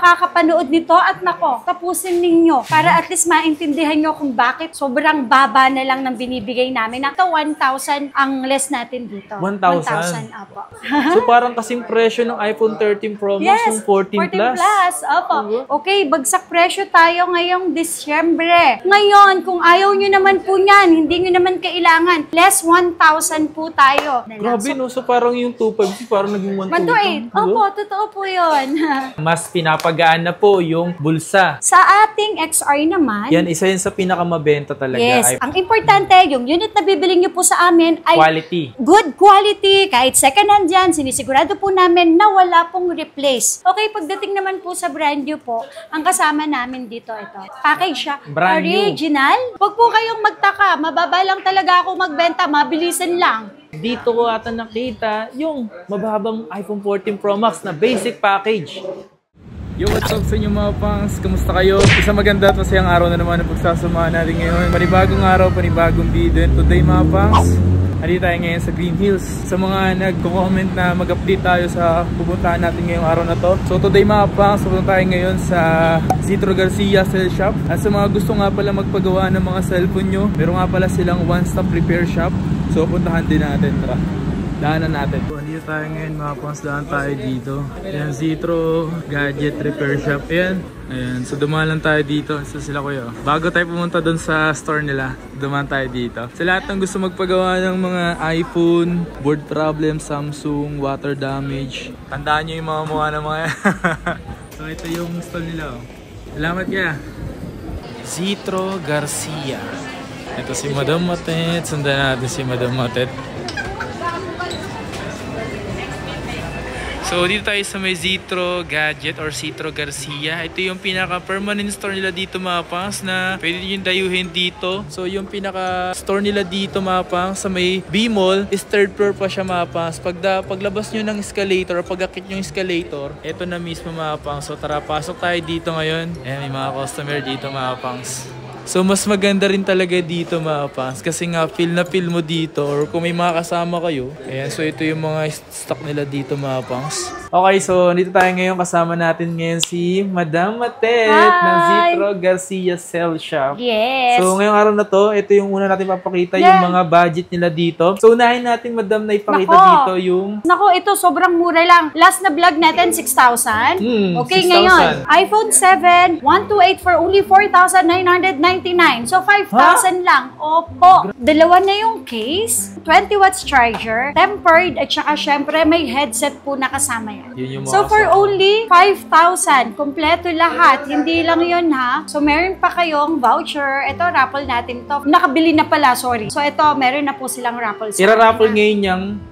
makakapanood nito at nako, tapusin ninyo para at least maintindihan nyo kung bakit sobrang baba na lang ng binibigay namin. Ito 1,000 ang less natin dito. 1,000? Apo. So parang kasing presyo ng iPhone 13 Pro Max yung 14 Plus. Opo. Okay, bagsak presyo tayo ngayong Disyembre. Ngayon, kung ayaw nyo naman po niyan, hindi nyo naman kailangan, less 1,000 po tayo. Grabe, no? So parang yung 250 parang naging 1,200. 1,200. Opo, totoo po yun. Mas pinapagaan na po yung bulsa. Sa ating XR naman, Yan, isa yun sa pinakamabenta talaga. yes, ang importante, yung unit na bibili nyo po sa amin ay Quality. good quality, kahit second hand yan, sinisigurado po namin na wala pong replace. Okay, pagdating naman po sa brand new po, ang kasama namin dito, ito. Package siya. Brand new. Original. Huwag po kayong magtaka, mababa lang talaga ako magbenta, mabilisan lang. Dito ko ata nakita yung mababang iPhone 14 Pro Max na basic package. Yo, what's up sa inyo mga pangs? Kamusta kayo? Isang maganda at masayang araw na naman ang pagsasamahan natin ngayon. Panibagong araw, panibagong video. And today mga pangs, nandito tayo ngayon sa Green Hills. Sa mga nagko-comment na mag-update tayo sa pupuntahan natin ngayong araw na to. So today mga pangs, pupunta tayo ngayon sa Zitro Garcia Cell Shop. At sa mga gusto nga pala magpagawa ng mga cellphone nyo, meron nga pala silang one-stop repair shop. So puntahan din natin, tara. Daanan natin. So, andito tayo ngayon mga pangs, daan tayo dito. Ayan, Zitro Gadget Repair Shop. Ayan. Ayan. So dumaan lang tayo dito. So sila kuya. Bago tayo pumunta doon sa store nila, dumaan tayo dito. Sa lahat ng gusto magpagawa ng mga iPhone, board problem, Samsung, water damage. Tandaan nyo yung mga mukha ng mga So ito yung store nila. Oh. Salamat kaya. Zitro Garcia. Ito si Madam Matet. Sundan natin si Madam Matet. So dito tayo sa may Zitro Gadget or Zitro Garcia. Ito yung pinaka-permanent store nila dito mga pangs na pwede nyo dayuhin dito. So yung pinaka-store nila dito mga pangs sa may B-Mall is third floor pa siya mga pangs. Paglabas nyo ng escalator or pag-akit nyo yung escalator, ito na mismo mga pangs. So tara, pasok tayo dito ngayon. Ayan, may mga customer dito mga pangs. So mas maganda rin talaga dito mga pangs kasi nga feel na feel mo dito or kung may mga kasama kayo. Ayan, so ito yung mga stock nila dito mga pangs. Okay, so dito tayo ngayon, kasama natin ngayon si Madam Matet ng Zitro Garcia Cell Shop. Yes. So ngayong araw na to, ito yung una natin papakita yung mga budget nila dito. So unahin natin Madam na ipakita dito yung... Nako, ito sobrang mura lang. Last na vlog natin, 6,000. Okay, 6,000. ngayon, iPhone 7, 128 for only 4,999. So 5,000 lang. Opo. Dalawa na yung case, 20 watts charger, tempered, at saka syempre may headset po na kasama yan. So for only 5,000, kompleto lahat. Hindi lang yun ha. So meron pa kayong voucher. Ito, raffle natin to. Nakabili na pala, sorry. So ito, meron na po silang raffle. Ira-raffle ngayon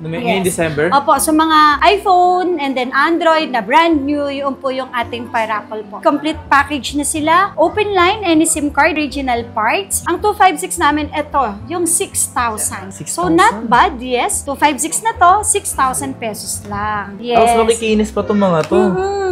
ngayong December? Opo, so mga iPhone and then Android na brand new, yun po yung ating pa-raffle po. Complete package na sila. Open line, any SIM card, original parts. Ang 256 namin, ito, yung 6,000. So not bad, yes. 256 na to, 6,000 pesos lang. Yes. Makikinis pa itong mga to.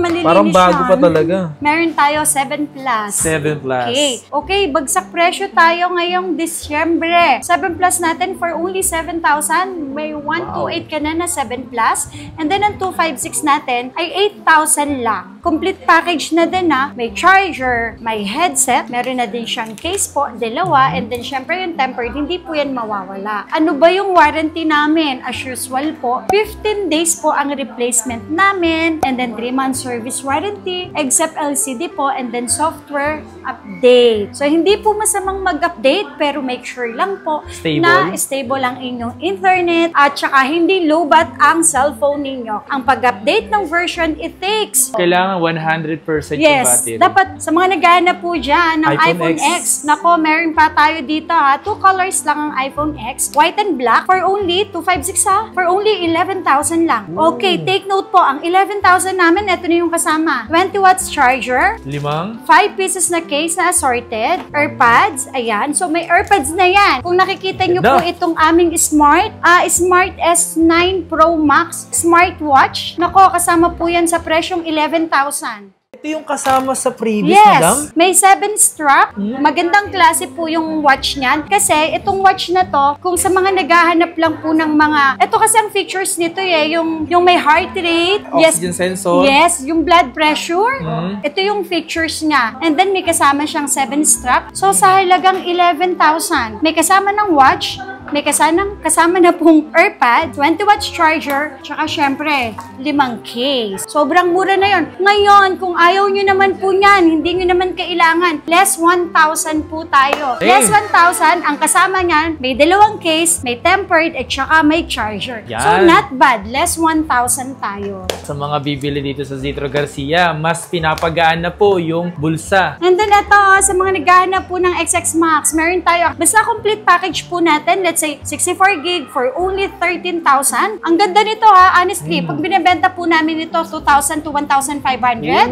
Malilinis parang bago yan. pa talaga. Meron tayo 7 Plus. 7 Plus. Okay, bagsak presyo tayo ngayong Disyembre. 7 Plus natin for only 7,000. May 128 ka na 7 Plus. And then ang 256 natin ay 8,000 lang. Complete package na din ha. May charger, may headset, meron na din siyang case po, dalawa, and then syempre yung tempered, hindi po yan mawawala. Ano ba yung warranty namin? As usual po, 15 days po ang replacement namin, and then 3 months service warranty, except LCD po, and then software update. So hindi po masamang mag-update, pero make sure lang po na stable ang inyong internet, at saka hindi lowbat ang cellphone ninyo. Ang pag-update ng version, it takes kailangan 100% yung battery. Dapat sa mga naghahanap po dyan ng iPhone X. Nako, meron pa tayo dito ha. 2 colors lang ang iPhone X. White and black for only 256 ha. For only 11,000 lang. Okay, take note po. Ang 11,000 namin, ito na yung kasama. 20 watts charger. 5 pieces na case na assorted. AirPods. Ayan. So may AirPods na yan. Kung nakikita nyo po itong aming Smart S9 Pro Max smartwatch. Nako, kasama po yan sa presyong 11,000. Ito yung kasama sa previous, madam? Yes, may 7 strap. Magandang klase po yung watch niyan. Kasi itong watch na to, kung sa mga naghahanap lang po ng mga... Ito kasi ang features nito yung may heart rate. Oxygen sensor. Yes, yung blood pressure. Ito yung features niya. And then may kasama siyang 7 strap. So sa halagang 11,000, may kasama ng watch, may kasama na pong AirPod, 20 watts charger, tsaka syempre, 5 case. Sobrang mura na yon. Ngayon, kung ayaw nyo naman po yan, hindi nyo naman kailangan, less 1,000 po tayo. Less 1,000, ang kasama niyan, may 2 case, may tempered, at tsaka may charger. Yan. So not bad, less 1,000 tayo. Sa mga bibili dito sa Zetro Garcia, mas pinapagaan na po yung bulsa. And then ito, sa mga naghahanap po ng XX Max, meron tayo, basta complete package po natin, let's say 64 gig for only 13,000. Ang ganda nito honestly, pag binibenta po namin ito 2,000 to 1,500.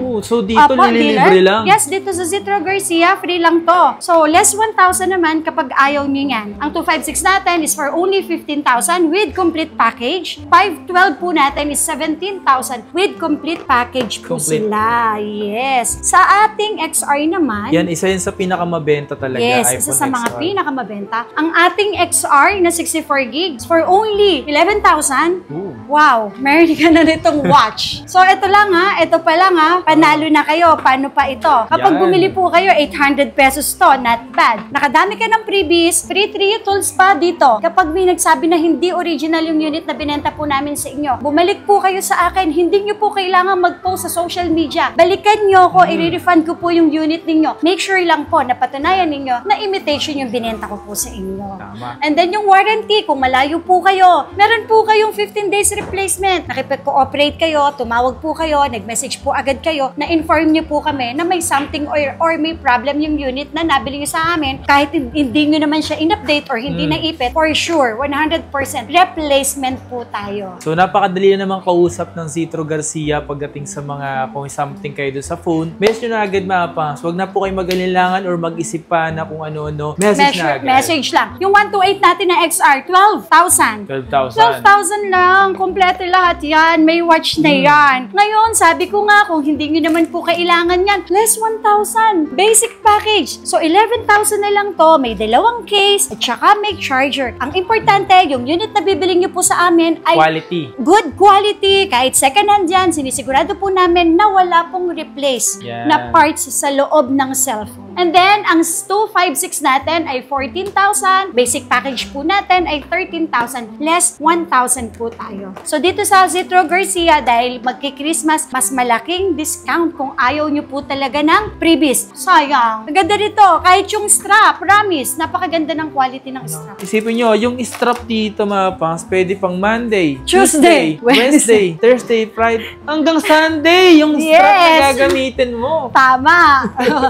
Oh, so dito nililibre lang? Yes, dito sa Zetro Garcia, free lang to. So less 1,000 naman kapag ayaw nyo yan. Ang 256 natin is for only 15,000 with complete package. 512 po natin is 17,000 with complete package po sila. Yes. Sa ating XR naman, yan, isa yun sa pinakamabenta talaga. yes, iPhone isa sa mga XR. pinakamabenta. Ang ating XR na 64 gigs for only 11,000. Ooh. Wow, meron ka na nitong watch. So ito lang ito pa lang panalo na kayo. Paano pa ito? Kapag Yan. bumili po kayo, 800 pesos to, not bad. Nakadami ka ng freebies, free 3 tools pa dito. Kapag may nagsabi na hindi original yung unit na binenta po namin sa inyo, bumalik po kayo sa akin, hindi nyo po kailangan mag-post sa social media. Balikan nyo ko, i-refund ko po yung unit ninyo. Make sure lang po na patunayan ninyo na imitation yung binenta ko po sa inyo. Tama. And then yung warranty, kung malayo po kayo, meron po kayong 15 days replacement. Nakipag-cooperate kayo, tumawag po kayo, nag-message po agad kayo, na-inform nyo po kami na may something or may problem yung unit na nabili nyo sa amin. Kahit hindi nyo naman siya in-update or hindi naipit, for sure, 100% replacement po tayo. So napakadali na naman kausap ng Zetro Garcia pagdating sa mga kung something kayo doon sa phone. Message nyo na agad mga pangs. Huwag na po kayo mag-alilangan or mag-isip pa na kung ano-ano. Message na agad. Message lang. Yung 128 natin na XR, 12,000. 12,000 lang. Kompleto lahat yan. May watch na yan. Ngayon, sabi ko nga, kung hindi nyo naman po kailangan yan, less 1,000. Basic package. So, 11,000 na lang to. May 2 case at saka may charger. Ang importante, yung unit na bibili nyo po sa amin ay Quality. good quality. Kahit second hand yan, sinisigurado po namin na wala pong replace na parts sa loob ng cellphone. And then, ang 256 natin ay 14,000. Basic package po natin ay 13,000. Less 1,000 po tayo. So, dito sa Zetro Garcia, dahil magki-Christmas, mas malaking discount kung ayaw nyo po talaga ng freebies. Sayang. Ang ganda dito. Kahit yung strap, promise, napakaganda ng quality ng strap. Isipin nyo, yung strap dito mga pangs, pwede pang Monday, Tuesday, Wednesday, Thursday, Friday, hanggang Sunday, yung strap na gagamitin mo. Tama.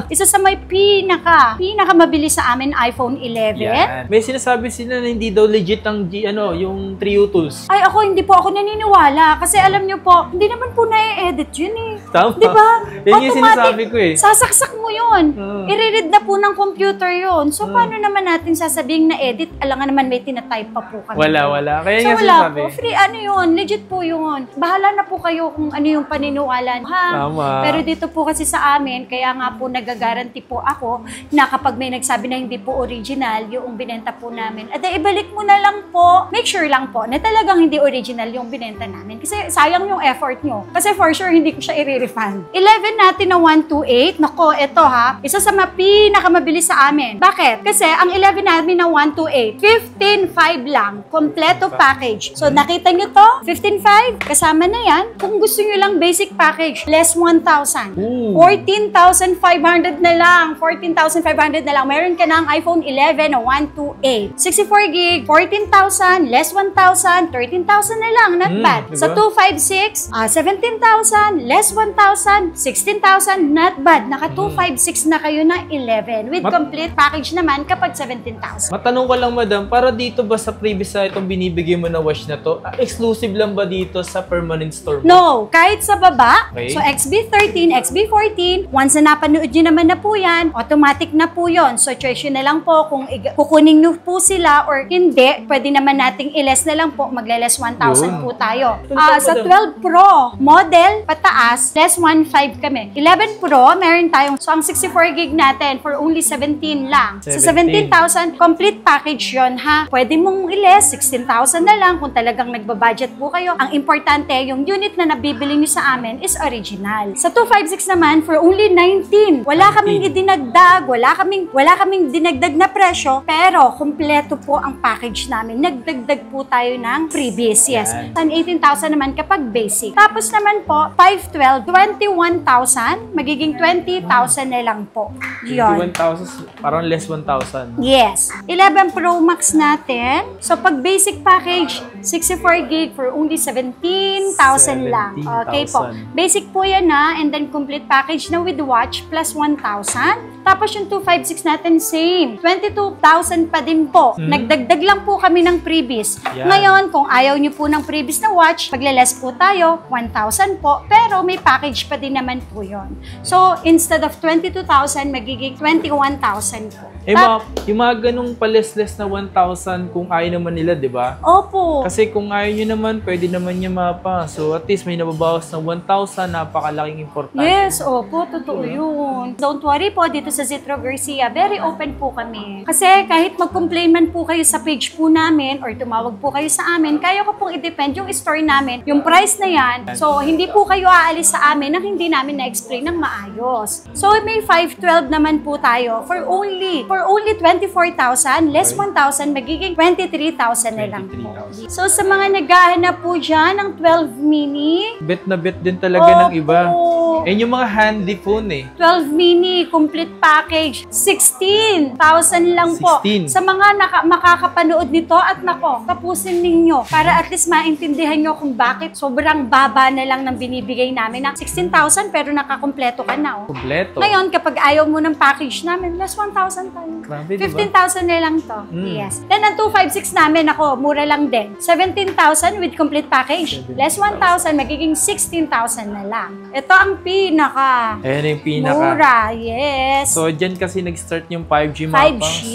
Isa sa may pinaka mabilis sa amin iPhone 11. Yan. May sinasabi sila na hindi daw legit ang yung Trio Tools. Ay, hindi po ako naniniwala. Kasi alam nyo po, hindi naman po na-edit yun eh. Tama. Diba? Yan yung sinasabi ko eh. Sasaksak mo yun. I-read na po ng computer yun. So, paano naman natin sasabing na-edit? Alangan naman may tinatype pa po kami. Wala. Kaya So, nga wala sinasabi. po. Free, yun. Legit po yun. Bahala na po kayo kung ano yung paniniwala. Tama. Pero dito po kasi sa amin, kaya nga po nagagaranti po ako na kapag may nagsabi na hindi po original yung binenta po namin, at ibalik mo na lang po, make sure lang po na talagang hindi original yung binenta namin. Kasi sayang yung effort nyo. Kasi for sure, hindi ko siya i-refund. 11 natin na 128, nako, ito isa sa pinakamabilis sa amin. Bakit? Kasi ang 11 namin na 128, 15,500 lang, kompleto package. So, nakita nyo to? 15,500, kasama na yan. Kung gusto nyo lang basic package, less 1,000. 14,500 na lang. 14,500 na lang. Meron ka ng iPhone 11 na 128. 64 gig, 14,000, less 1,000, 13,000 na lang. Not bad. Diba? Sa 256, 17,000, less 1,000, 16,000, not bad. Naka 256 na kayo na 11. With complete package naman kapag 17,000. Matanong ko lang, madam, para dito ba sa previous sa itong binibigay mo na watch na to, exclusive lang ba dito sa permanent store mo? No, kahit sa baba. Okay. So, XB13, XB14, once na napanood nyo naman na po yan, naman, automatic na po yon. So, choice yun na lang po kung kukunin nyo po sila or hindi. Pwede naman nating i-less na lang po. Magle-less 1,000 po tayo. Sa 12 Pro model, pataas, less 1,500 kami. 11 Pro, meron tayong, so ang 64 gig natin for only 17 lang. So, 17,000, complete package yon ha. Pwede mong i-less, 16,000 na lang kung talagang nagbabudget po kayo. Ang importante, yung unit na nabibili nyo sa amin is original. Sa 256 naman, for only 19. Wala kaming idinagdag, wala kaming dinagdag na presyo, pero kumpleto po ang package namin. Nagdagdag po tayo ng freebies. Yes. 18,000 naman kapag basic. Tapos naman po, 512, 21,000, magiging 20,000 na lang po. Yun. 21,000, parang less 1,000. Yes. 11 Pro Max natin. So, pag basic package, 64 gig for only 17,000 lang. Okay po. Basic po yan na, and then complete package na with watch plus 1,000. Tapos yung 256 natin, same. 22,000 pa din po. Nagdagdag lang po kami ng freebies. Ngayon, kung ayaw nyo po ng freebies na watch, magle-less po tayo, 1,000 po. Pero may package pa din naman po yon. So, instead of 22,000, magiging 21,000 po. Yung mga ganung pa-less na 1,000 kung ayaw naman nila, di ba? Opo. Kasi kung ayaw nyo naman, pwede naman niya mapa. So, at least may nababawas ng 1,000, napakalaking importante. Yes, opo, totoo yun. Don't worry po, dito sa Zitro Garcia, very open po kami. Kasi kahit mag-complain man po kayo sa page po namin or tumawag po kayo sa amin, kaya ko pong i-depend yung store namin, yung price na yan. So, hindi po kayo aalis sa amin nang hindi namin na-explain ng maayos. So, may 512 naman po tayo for only 24,000, less 1,000, magiging 23,000 na lang po. So, sa mga naghahanap po dyan ng 12 mini, Bet na bet din talaga ng iba. Yung mga handy phone 12 mini, complete package, 16,000 lang po. 16. Sa mga makakapanood nito at nako, tapusin ninyo para at least maintindihan nyo kung bakit sobrang baba na lang ng binibigay namin na 16,000 pero nakakompleto ka na. Kompleto. Ngayon, kapag ayaw mo ng package namin, less 1,000 tayo. Grabe, 15,000 na lang to. Yes. Then, ang 256 namin, ako, mura lang din. 17,000 with complete package. Less 1,000, magiging 16,000 na lang. Ito ang pinaka. Ayan yung pinaka. Mura, yes. So, dyan kasi nag-start yung 5G 5G.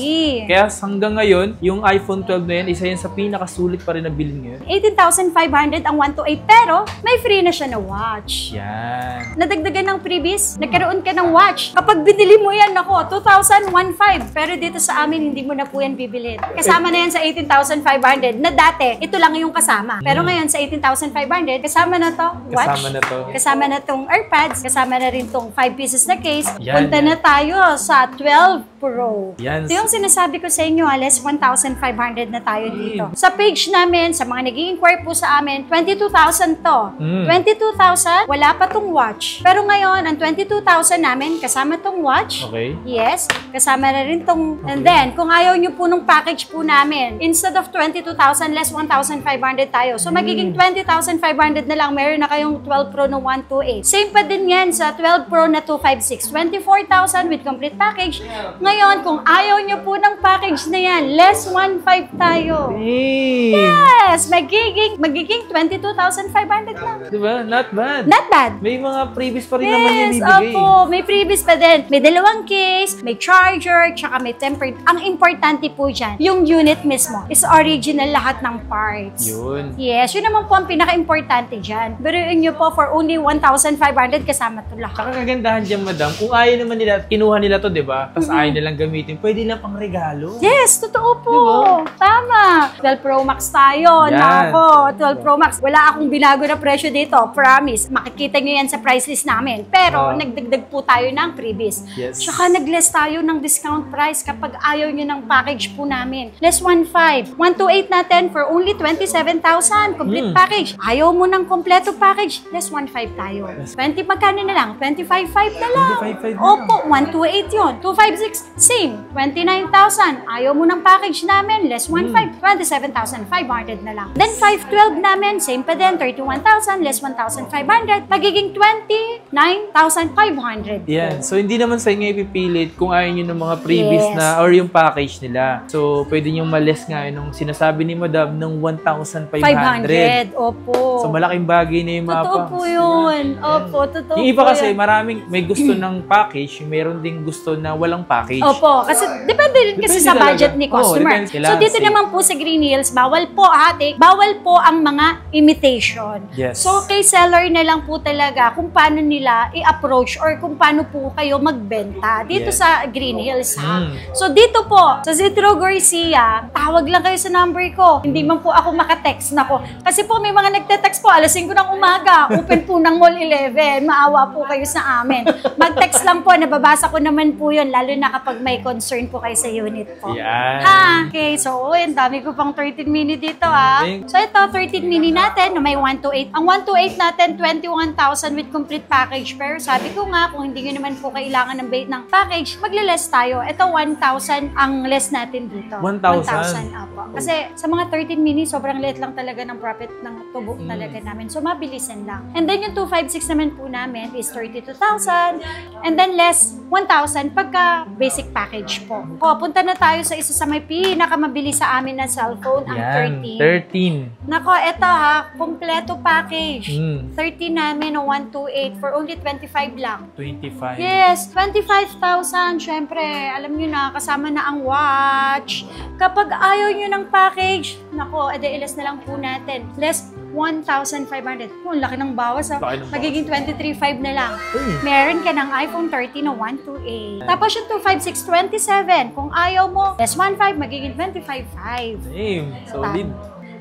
Kaya hanggang ngayon, yung iPhone 12 na yan, isa yan sa pinakasulit pa rin na bilhin ngayon. 18,500 ang 128, pero may free na siya na watch. Yan. Nadagdagan ng freebies, nagkaroon ka ng watch. Kapag binili mo yan, ako, 2,015. Pero dito sa amin, hindi mo na po yan bibilin. Kasama na yan sa 18,500 na dati, ito lang yung kasama. Pero ngayon sa 18,500, kasama na to watch. Kasama na to. Kasama na tong AirPods. Kasama na rin tong 5 pieces na case. Yan, Punta na tayo sa 12 Pro. Yan. Ito yung sinasabi ko sa inyo, less 1,500 na tayo dito. Sa page namin, sa mga nag-i-inquire po sa amin, 22,000 to. 22,000, wala pa tong watch. Pero ngayon, ang 22,000 namin, kasama tong watch. Okay. Yes, kasama na rin tong, and then, kung ayaw nyo po nung package po namin, instead of 22,000, less 1,500 tayo. So, magiging 20,500 na lang, meron na kayong 12 Pro na 128. Same pa din yan sa 12 Pro na 256. 24,000 with complete package. Ngayon, kung ayaw nyo po ng package na yan, less 1,500 tayo. Hey. Yes! Magiging 22,500 lang. Diba? Not bad. Not bad. May mga previous pa rin naman yung Yes, bibigay. opo. May freebies pa din. May dalawang case, may charger, tsaka may tempered. Ang importante po dyan, yung unit mismo is original lahat ng parts. Yun. Yes, yun naman po ang pinaka-importante dyan. Biruin nyo po for only 1,500 kasama to lahat. Saka kagandahan dyan, madam, kung ayaw naman nila, kinuha nila to, diba? Tapos ayaw nilang gamitin, pwede na pang regalo. Yes, totoo po. Diba? Tama. 12 Pro Max tayo. Yan. Nako, 12 Pro Max. Wala akong binago na presyo dito. Promise. Makikita nyo yan sa price list namin. Pero, nagdagdag po tayo ng freebies. Yes. Tsaka nag-less tayo ng discount price kapag ayaw nyo ng package po namin. Less 1,500. 128 natin for only 27,000. Complete package. Ayaw mo ng kompleto package. Less 1,500 tayo. 20 magkano na lang? 25,500 na lang. 25,500 na Opo, 128 yun. 256. same, 29,000. Ayaw mo ng package namin, less 1,500, 27,500 na lang. Then 512 namin, same pa din, 31,000, less 1,500, magiging 29,500. Yan. So, hindi naman sa inyo ipipilit kung ayaw nyo ng mga previous na or yung package nila. So, pwede nyo ma-less nga nung sinasabi ni Madam ng 1,500. Opo. So, malaking bagay na yung mapa. Totoo po yun. Opo, totoo Yung iba po kasi, yun. maraming may gusto ng package, meron ding gusto na walang package. Opo, kasi depende rin kasi Depende sa talaga. budget ni customer. Depende. So Kailangan dito safe. naman po sa Green Hills, bawal po bawal po ang mga imitation. Yes. So kay seller na lang po talaga kung paano nila i-approach or kung paano po kayo magbenta dito Yes. sa Green Hills ha. So dito po, sa Zitro Garcia, tawag lang kayo sa number ko. Hindi man po ako makatext nako. Kasi po may mga nagte-text po alas 5 ng umaga, open po ng Mall 11. Maawa po kayo sa amin. Mag-text lang po, nababasa ko naman po 'yun lalo na kapag may concern po kayo sa unit po. Yan. Ha, okay, so ang dami ko pang 13 mini dito ha. So ito, 13 mini natin na may 128. Ang 128 natin, 21,000 with complete package. Pero sabi ko nga, kung hindi nyo naman po kailangan ng package, magle-less tayo. Ito, 1,000 ang less natin dito. 1,000? Apo. Kasi sa mga 13 mini, sobrang liit lang talaga ng profit ng tubo talaga namin. So mabilisan lang. And then yung 256 naman po namin is 32,000. And then less 1,000 pagka basic package po. O, punta na tayo sa isa sa may pinakamabilis sa amin na cellphone, ang Yan. 13. 13. Nako, eto ha, kompleto package. 13 Mm. namin o 128 for only 25 lang. 25. Yes, 25,000. Syempre, alam nyo na, kasama na ang watch. Kapag ayaw nyo ng package, nako, edi-ilas na lang po natin. Less 1,500. Kung laki ng bawas ha. Laki ng bawas. Magiging 23,500 na lang. Uy. Meron ka ng iPhone 13 na 128. Tapos yung 256, 27. Kung ayaw mo, less 1,500, magiging 25,500. Same. Solid.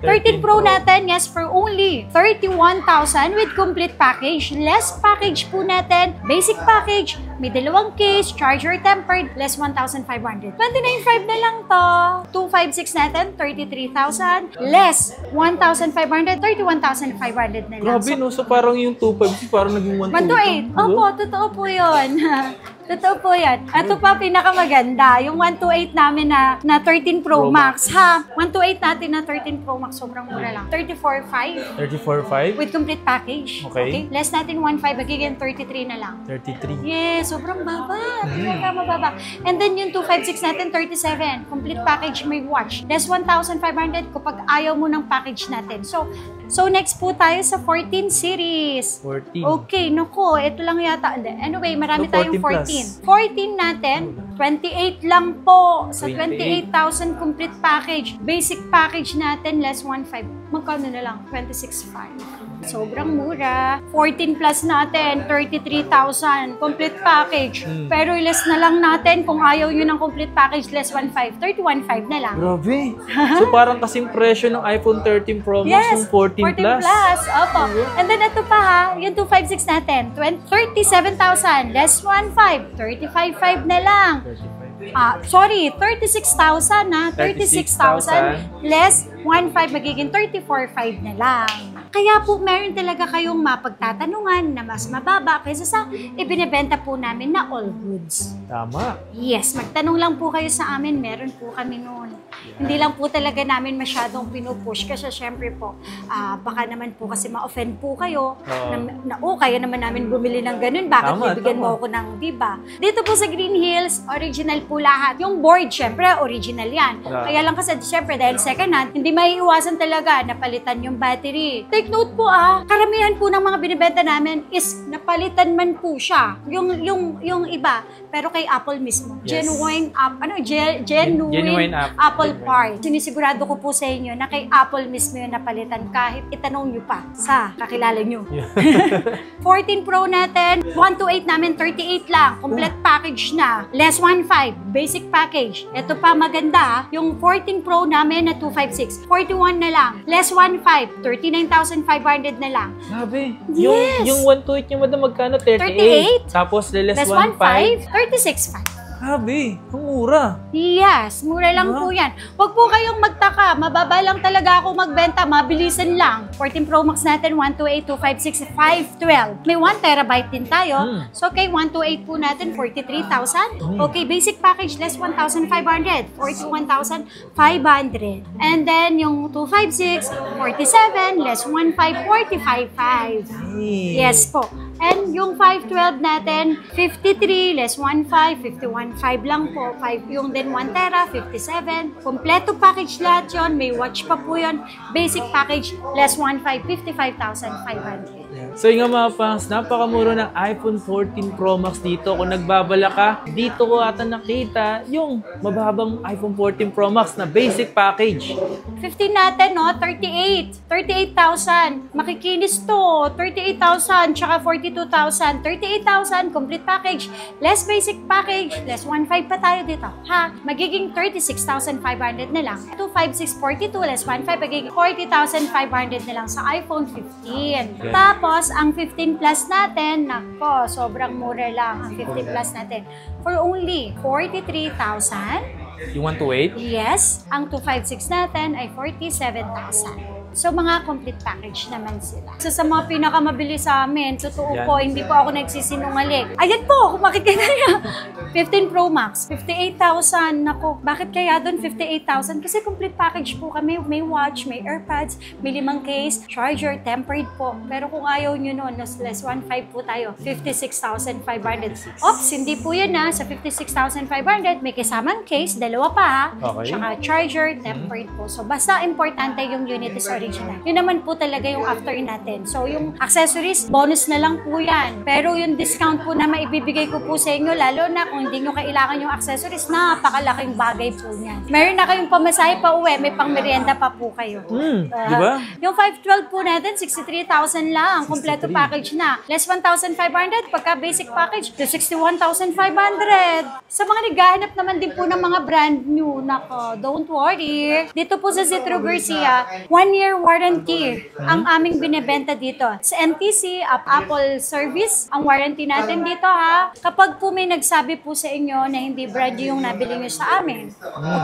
13 Pro natin, yes, for only 31,000 with complete package. Less package po natin, basic package, may dalawang case, charger tempered, less 1,500. 29,500 na lang to. 256 natin, 33,000. Less 1,500, 31,500 na lang. Grabe, no? So parang yung 256 parang naging 128. 128. Opo, totoo po yun. Totoo po yan. Ito pa pinakamaganda, yung 128 namin na 13 Pro Max. Ha, 128 natin na 13 Pro Max, sobrang mura lang. 34,500 34.5? with complete package. Okay. Less natin 1,500, magiging 33 na lang. 33. Yes, sobrang baba. Talaga mababa. And then yung 256 natin, 37. Complete package, may watch. Less 1,500 kapag ayaw mo ng package natin. So next po tayo sa 14 series. 14. Okay, naku, ito lang yata. Anyway, marami So, tayong 14 14 natin, 28 lang po. Sa 28. 28,000 complete package. Basic package natin, less 1,500. Magkano na lang? 26,500. Sobrang mura. 14 plus natin, 33,000. Complete package. Pero less na lang natin kung ayaw nyo ng complete package, less 1,500. 31,500 na lang. Grabe. So parang kasing presyo ng iPhone 13 Pro Max yung 14 plus. Opo. And then ito pa ha, yung 256 natin, 37,000, less 1,500, 35,500 na lang. 36,000 na. 36,000 less 1,500, magiging 34,500 na lang. Kaya po, meron talaga kayong mapagtatanungan na mas mababa kaysa sa ibinebenta po namin na all goods. Tama. Yes, magtanong lang po kayo sa amin, meron po kami noon. Hindi lang po talaga namin masyadong pinupush kasi syempre po, baka naman po kasi ma-offend po kayo kaya naman namin bumili ng ganun, bakit bibigyan mo ako ng, diba? Dito po sa Green Hills, original po lahat. Yung board, syempre, original yan. Kaya lang kasi, syempre, dahil second hand, hindi maiiwasan talaga na palitan yung battery. Take note po karamihan po ng mga binibenta namin is napalitan man po siya. Yung iba, pero kay Apple mismo. Yes. Genuine Apple part. Sinisigurado ko po sa inyo na kay Apple mismo yung napalitan kahit itanong nyo pa sa kakilala nyo. 14 Pro natin, 128 namin, 38 lang. Complete package na. Less 1,500, basic package. Ito pa maganda yung 14 Pro namin na 256, 41 na lang. Less 1,500, 39,500 na lang. Grabe. Yes. Yung 128 nyo, madam, magkano? 38. Tapos less Less 1,500. 1,500, 36,500. Grabe, ang mura. Yes, mura lang po yan. Huwag po kayong magtaka. Mababa lang talaga ako magbenta. Mabilisan lang. 14 Pro Max natin, 128, 256, 512. May 1 terabyte din tayo. So, okay, 128 po natin, 43,000. Okay, basic package, less 1,500. 41,500. And then, yung 256, 47, less 1,500, 45,500. Yes po. And yung 512 natin, 53, less 1,500, 51,500 lang po. 5, yung din 1 tera, 57. Kompleto package lahat yun. May watch pa po yun. Basic package, less 1,500, 55,500. So yung mga pangs, napakamura ng iPhone 14 Pro Max dito. Kung nagbabala ka, dito ko ata nakita yung mababang iPhone 14 Pro Max na basic package. 15 natin, no? 38. 38,000. Makikinis to. 38,000, tsaka 42,000. 38,000, complete package. Less basic package. Less 1,500 pa tayo dito. Ha? Magiging 36,500 na lang. 256, 42, less 1,500. Magiging 40,500 na lang sa iPhone 15. Okay. Tapos, ang 15 Plus natin, nako, sobrang mura lang ang 15 Plus natin. For only 43,000. Yung 128? Yes, ang 256 natin ay 47,000. So, mga complete package naman sila. So, sa mga pinakamabili sa amin, totoo po, hindi po ako nagsisinungaling. Ayan po, kung makikita niya. 15 Pro Max, 58,000. Nako, bakit kaya doon 58,000? Kasi complete package po kami. May watch, may AirPods, may 5 case, charger, tempered po. Pero kung ayaw nyo nun, less 1,500 po tayo. 56,500. Oops, hindi po yun na. Sa 56,500, may kasamang case, 2 pa ha. Okay. Tsaka charger, tempered po. So, basta importante yung unit is original. Yun naman po talaga yung after natin. So, yung accessories, bonus na lang po yan. Pero yung discount po na maibibigay ko po sa inyo, lalo na kung hindi nyo kailangan yung accessories, napakalaking bagay po yan. Meron na kayong pamasahe pa uwi, may pang merienda pa po kayo. Di ba? Yung 512 po natin, 63,000 lang. Kompleto package na. Less 1,500, pagka basic package, to 61,500. Sa mga naghahanap naman din po ng mga brand new, nako, don't worry. Dito po sa Zitro Garcia, 1 year warranty ang aming binebenta dito. Sa NTC, Apple service, ang warranty natin dito ha. Kapag po may nagsabi po sa inyo na hindi brand new yung nabili nyo sa amin.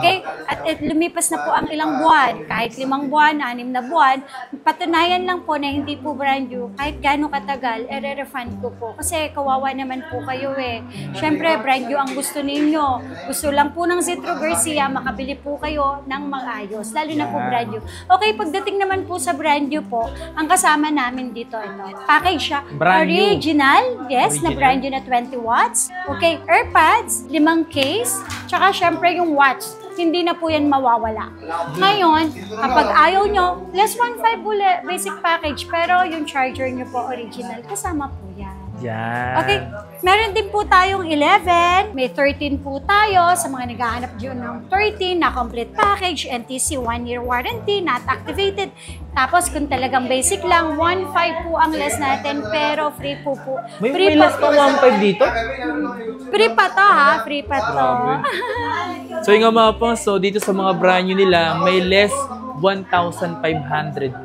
Okay? At lumipas na po ang ilang buwan, kahit 5 buwan, 6 na buwan, patunayan lang po na hindi po brand new, kahit gaano katagal, refund ko po. Kasi kawawa naman po kayo eh. Siyempre, brand new ang gusto ninyo. Gusto lang po ng Zitro Garcia, makabili po kayo ng mag-ayos. Lalo na po brand new. Okay, pagdating naman po sa brand new po, ang kasama namin dito, ito. Package siya. Brand new. Original, yes, na brand new na 20 watts. Okay, AirPods, 5 case, tsaka syempre yung watch. Hindi na po yan mawawala. Ngayon, kapag ayaw nyo, less 1,500 ulit, basic package, pero yung charger nyo po original, kasama po yan. Yan. Okay, meron din po tayong 11, may 13 po tayo sa mga naghahanap dyan ng 13 na complete package, NTC 1-year warranty, not activated. Tapos kung talagang basic lang, 1,500 po ang less natin, pero free po po. May less pa 1,500 dito? Free pa to ha, free pa to. So yung mga pangs, so dito sa mga brand new nila, may less 1,500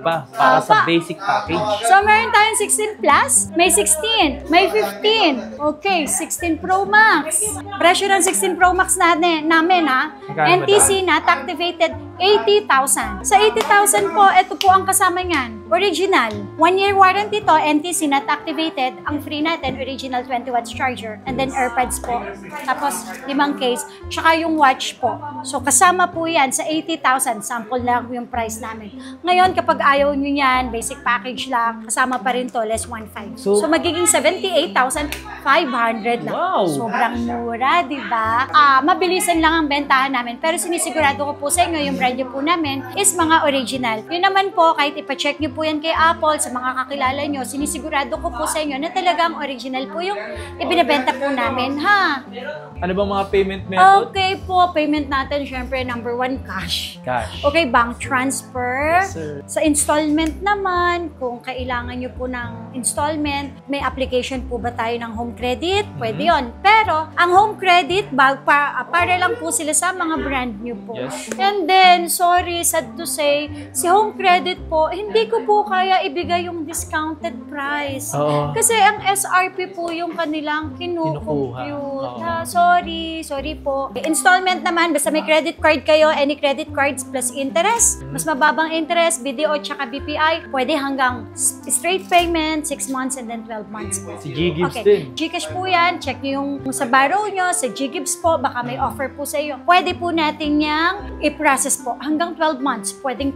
pa para sa basic package. So, meron tayong 16 Plus, may 16, may 15. Okay, 16 Pro Max. Presyo ng 16 Pro Max namin ha. NTC not activated, 80,000. Sa 80,000 po, ito po ang kasama niyan. Original. 1-year warranty to, NTC not activated. Ang free natin, original 20 watts charger. And then AirPods po. Tapos, 5 case. Tsaka yung watch po. So, kasama po yan sa 80,000. Sample lang yung price namin. Ngayon, kapag ayaw nyo yan, basic package lang, kasama pa rin to, less 1,500. So magiging 78,500 lang. Wow! Sobrang mura, di ba? Mabilisan lang ang bentahan namin. Pero sinisigurado ko po sa inyo, yung brand new po namin is mga original. Yun naman po, kahit ipacheck nyo po yan kay Apple, sa mga kakilala nyo, sinisigurado ko po sa inyo na talagang original po yung ibinabenta po namin, ha? Ano bang mga payment method? Okay po, payment natin, syempre, number 1, cash. Cash. Okay, bank transfer. Yes, sir. Sa installment naman, kung kailangan nyo po ng installment, may application po ba tayo ng home credit? Pwede yon. Pero, ang home credit, para lang po sila sa mga brand new po. Yes. And then, sorry, sad to say, si home credit po, hindi ko po kaya ibigay yung discounted price. Oo. Kasi ang SRP po yung kanilang Kinukuha. kinukompute. Sorry po. Installment naman, basta may credit card kayo, any credit cards plus interest. Mas mababang interest, BDO tsaka BPI. Pwede hanggang straight payment, 6 months and then 12 months po. Si G-Gibbs Okay. din. Gcash po yan. Check nyo yung sa borrow nyo, sa G-Gibbs po, baka may offer po sa iyo. Pwede po natin yung i-process po. Hanggang 12 months, pwede.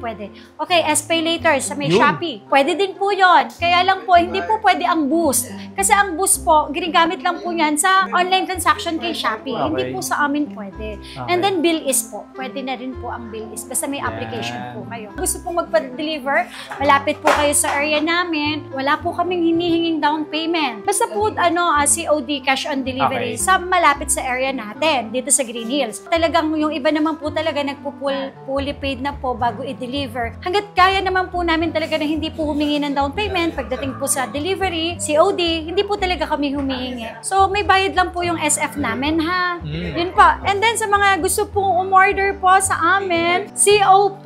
Okay, SPay later sa may Yun. Shopee. Pwede din po yon. Kaya lang po, hindi po pwede ang Boost. Kasi ang Boost po, ginagamit lang po yan sa online transaction kay Shopee. Okay. Hindi po sa amin pwede. And then bill is po. Pwede na rin po ang bill is. Basta may application po kayo. Gusto po magpa-deliver, malapit po kayo sa area namin. Wala po kaming hinihinging down payment. Basta po, COD, cash on delivery, Okay. sa malapit sa area natin, dito sa Green Hills. Talagang yung iba naman po talaga fully paid na po bago i-deliver. Hanggat kaya naman po namin talaga na hindi po humingi ng down payment, pagdating po sa delivery, COD, hindi po talaga kami humihingi. So, may bayad lang po yung SF namin, ha? Yun po. And then, sa mga gusto pong umorder po sa amin, COP,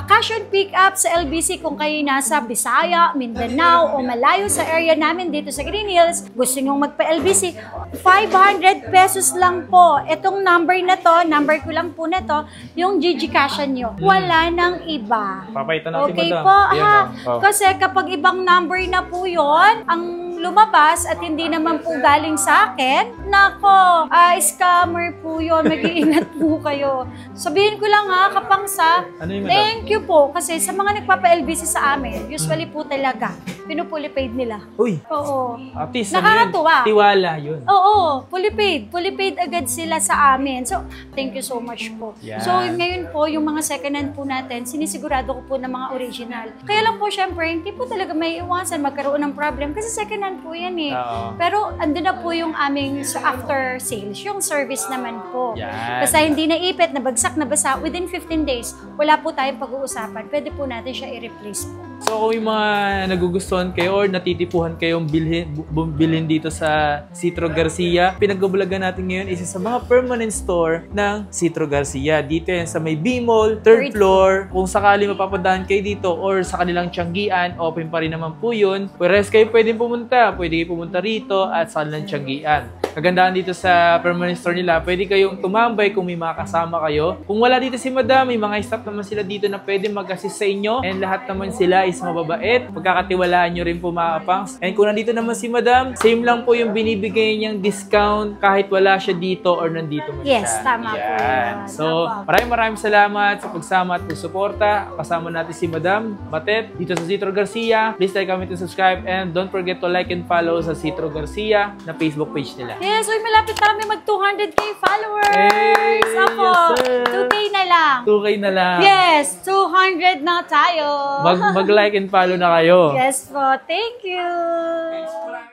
cash on pick up sa LBC kung kayo nasa Bisaya, Mindanao, o malayo sa area namin dito sa Green Hills, gusto nyo magpa-LBC, 500 pesos lang po. Itong number na to, number ko lang po na to, yung GCashan nyo. Wala nang iba. Papaitan natin, Okay madam. po, Ayan, ha? oh. Kasi kapag ibang number na po yon, ang lumabas at hindi naman po galing sa akin, nako, scammer po yun. Mag-iingat po kayo. Sabihin ko lang ha, kapangsa, Ano yung madam? thank you po. Kasi sa mga nagpapa-LBC sa amin, usually po talaga, pinupuli paid nila. Uy, Oo. at least, Nakakatuwa. Tiwala yun. Oo, fully paid. Fully paid agad sila sa amin. So, thank you so much po. Yan. So, ngayon po, yung mga second hand po natin, sinisigurado ko po ng mga original. Kaya lang po, syempre, hindi po talaga may iwasan magkaroon ng problem kasi second hand po yan eh. Oo. Pero, andun na po yung aming after sales, yung service naman po. Yan. Basta hindi naipit, nabagsak, nabasa, within 15 days, wala po tayong pag-uusapan. Pwede po natin siya i-replace po. So kung yung mga nagugustuhan kayo or natitipuhan kayong bilhin dito sa Citro Garcia, pinag-ubulagan natin ngayon isa sa mga permanent store ng Citro Garcia. Dito yan sa may B-Mall, third floor. Kung sakali mapapuntahan kayo dito or sa kanilang tiyanggian, open pa rin naman po yun. Whereas kayo pwedeng pumunta, pwede kayo pumunta rito at sa kanilang tiyanggian. Kagandahan dito sa permanent store nila, pwede kayong tumambay kung may mga kasama kayo. Kung wala dito si Madam, may mga staff naman sila dito na pwede mag-assist sa inyo. And lahat naman sila is mababait. Pagkakatiwalaan nyo rin po mga kapangs. And kung nandito naman si Madam, same lang po yung binibigay niyang discount kahit wala siya dito or nandito mo siya. Yes, tama po yun. So, maraming salamat sa pagsama at pagsuporta. Kasama natin si Madam Matet dito sa Citro Garcia. Please like, comment, and subscribe. And don't forget to like and follow sa Citro Garcia na Facebook page nila. Yes, uy, malapit na kami mag 200k followers! Hey, Ako, yes, sir. 2k na lang. 2K na lang. Yes, 200 na tayo. Mag-like and follow na kayo. Yes po, thank you.